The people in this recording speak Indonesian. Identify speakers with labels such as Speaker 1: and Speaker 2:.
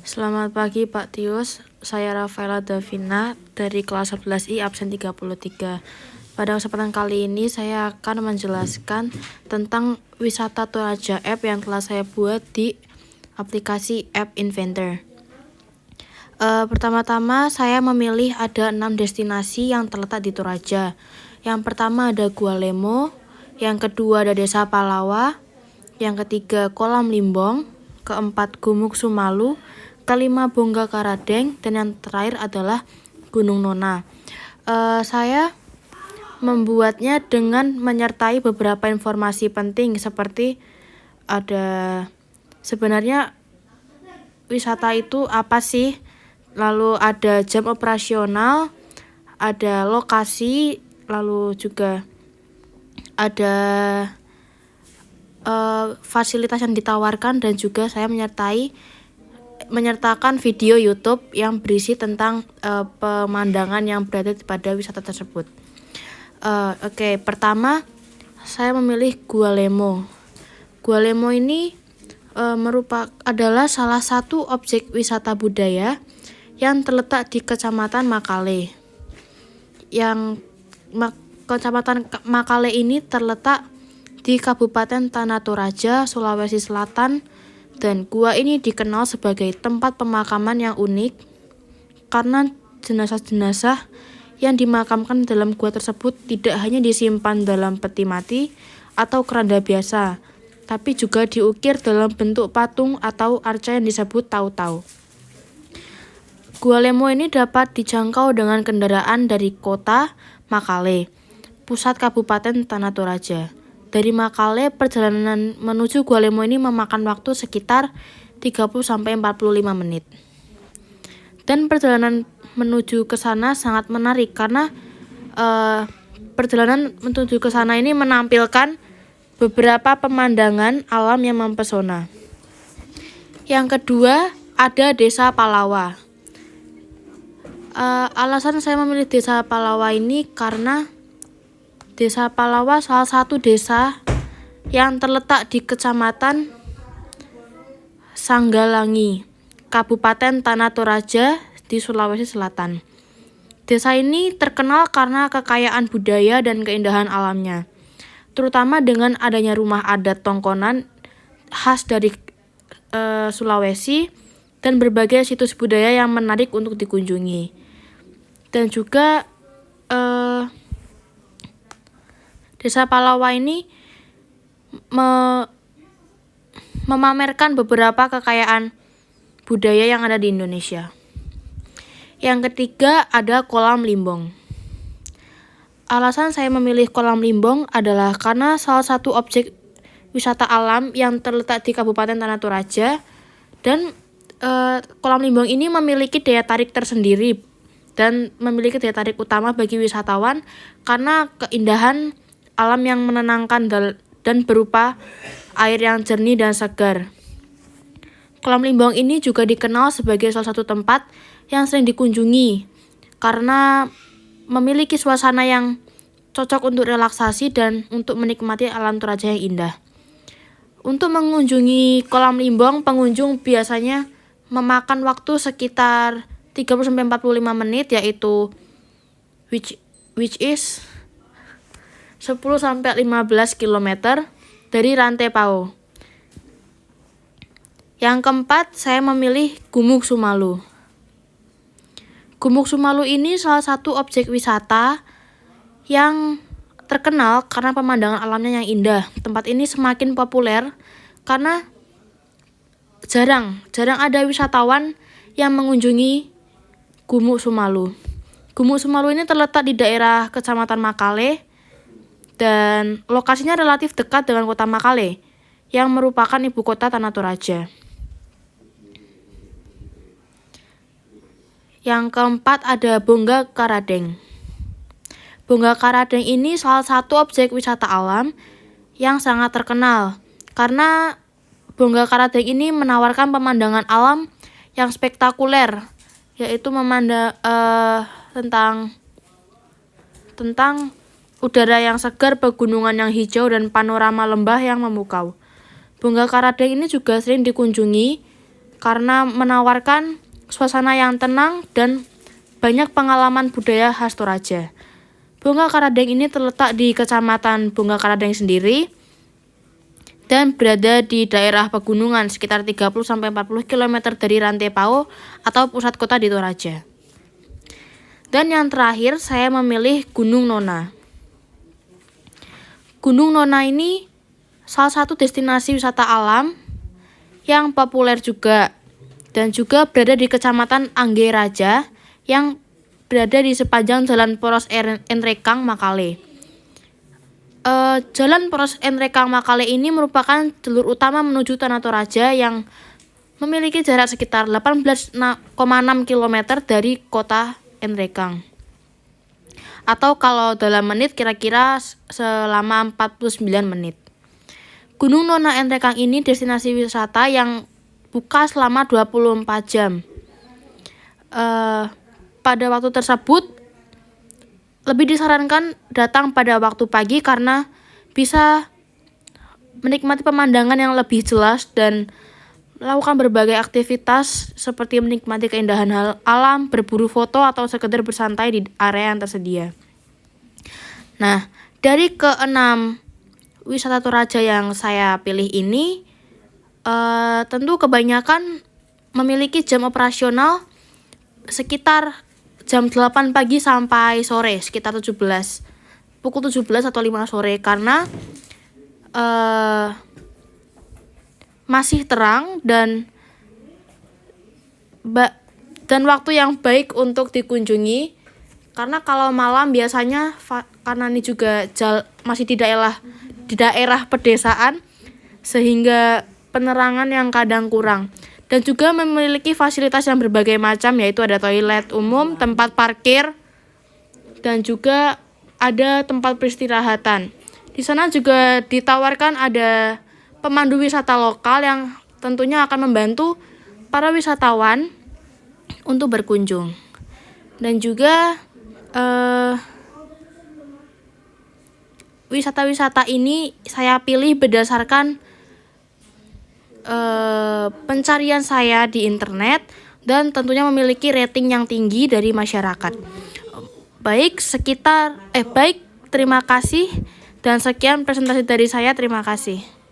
Speaker 1: Selamat pagi Pak Tius, saya Rafaela Davina dari kelas 11I absen 33. Pada kesempatan kali ini saya akan menjelaskan tentang wisata Toraja App yang telah saya buat di aplikasi App Inventor. Pertama-tama saya memilih ada 6 destinasi yang terletak di Toraja. Yang pertama ada Gua Lemo, yang kedua ada Desa Palawa, yang ketiga Kolam Limbong, keempat Gumuk Sumalu, kelima Bongga Karadeng, dan yang terakhir adalah Gunung Nona. Saya membuatnya dengan menyertai beberapa informasi penting seperti ada sebenarnya wisata itu apa sih, lalu ada jam operasional, ada lokasi, lalu juga ada fasilitas yang ditawarkan, dan juga saya menyertakan video YouTube yang berisi tentang pemandangan yang berada pada wisata tersebut. Pertama saya memilih Gua Lemo. Gua Lemo ini adalah salah satu objek wisata budaya yang terletak di Kecamatan Makale. Kecamatan Makale ini terletak di Kabupaten Tanah Toraja, Sulawesi Selatan, dan gua ini dikenal sebagai tempat pemakaman yang unik karena jenazah-jenazah yang dimakamkan dalam gua tersebut tidak hanya disimpan dalam peti mati atau keranda biasa, tapi juga diukir dalam bentuk patung atau arca yang disebut tau-tau. Gua Lemo ini dapat dijangkau dengan kendaraan dari kota Makale, pusat Kabupaten Tanah Toraja. Dari Makale, perjalanan menuju Gua Lemo ini memakan waktu sekitar 30-45 menit. Dan perjalanan menuju ke sana sangat menarik karena perjalanan menuju ke sana ini menampilkan beberapa pemandangan alam yang mempesona. Yang kedua, ada Desa Palawa. Alasan saya memilih Desa Palawa ini karena Desa Palawa salah satu desa yang terletak di Kecamatan Sanggalangi, Kabupaten Tanah Toraja di Sulawesi Selatan. Desa ini terkenal karena kekayaan budaya dan keindahan alamnya, terutama dengan adanya rumah adat Tongkonan khas dari Sulawesi dan berbagai situs budaya yang menarik untuk dikunjungi. Dan juga Desa Palawa ini memamerkan beberapa kekayaan budaya yang ada di Indonesia. Yang ketiga ada Kolam Limbong. Alasan saya memilih Kolam Limbong adalah karena salah satu objek wisata alam yang terletak di Kabupaten Tanah Toraja, dan Kolam Limbong ini memiliki daya tarik tersendiri dan memiliki daya tarik utama bagi wisatawan karena keindahan alam yang menenangkan dan berupa air yang jernih dan segar. Kolam Limbong ini juga dikenal sebagai salah satu tempat yang sering dikunjungi karena memiliki suasana yang cocok untuk relaksasi dan untuk menikmati alam Toraja yang indah. Untuk mengunjungi Kolam Limbong, pengunjung biasanya memakan waktu sekitar 30-45 menit, yaitu which is 10-15 km dari Rantai Pau. Yang keempat, saya memilih Gumuk Sumalu. Gumuk Sumalu ini salah satu objek wisata yang terkenal karena pemandangan alamnya yang indah. Tempat ini semakin populer karena jarang ada wisatawan yang mengunjungi Gumuk Sumalu. Gumuk Sumalu ini terletak di daerah Kecamatan Makale dan lokasinya relatif dekat dengan kota Makale yang merupakan ibu kota Tanah Toraja. Yang keempat ada Bongga Karadeng. Bongga Karadeng ini salah satu objek wisata alam yang sangat terkenal karena Bongga Karadeng ini menawarkan pemandangan alam yang spektakuler, yaitu tentang udara yang segar, pegunungan yang hijau, dan panorama lembah yang memukau. Bongga Karadeng ini juga sering dikunjungi karena menawarkan suasana yang tenang dan banyak pengalaman budaya khas Toraja. Bunga Karadeng ini terletak di Kecamatan Bunga Karadeng sendiri dan berada di daerah pegunungan sekitar 30-40 km dari Rantai Pao atau pusat kota di Toraja. Dan yang terakhir, saya memilih Gunung Nona. Gunung Nona ini salah satu destinasi wisata alam yang populer juga dan juga berada di Kecamatan Angge Raja yang berada di sepanjang Jalan Poros Enrekang Makale. Jalan Poros Enrekang Makale ini merupakan jalur utama menuju Tanah Toraja yang memiliki jarak sekitar 18,6 km dari kota Enrekang. Atau kalau dalam menit kira-kira selama 49 menit. Gunung Nona Enrekang ini destinasi wisata yang buka selama 24 jam. Pada waktu tersebut lebih disarankan datang pada waktu pagi karena bisa menikmati pemandangan yang lebih jelas dan melakukan berbagai aktivitas seperti menikmati keindahan alam, berburu foto, atau sekedar bersantai di area yang tersedia. Nah, dari keenam wisata Toraja yang saya pilih ini, tentu kebanyakan memiliki jam operasional sekitar jam 8 pagi sampai sore, sekitar pukul 17 atau 5 sore, karena masih terang dan waktu yang baik untuk dikunjungi. Karena kalau malam biasanya karena ini juga masih di daerah pedesaan, sehingga penerangan yang kadang kurang. Dan juga memiliki fasilitas yang berbagai macam, yaitu ada toilet umum, tempat parkir, dan juga ada tempat peristirahatan. Di sana juga ditawarkan ada pemandu wisata lokal yang tentunya akan membantu para wisatawan untuk berkunjung. Dan juga wisata-wisata ini saya pilih berdasarkan pencarian saya di internet dan tentunya memiliki rating yang tinggi dari masyarakat. Baik, terima kasih dan sekian presentasi dari saya. Terima kasih.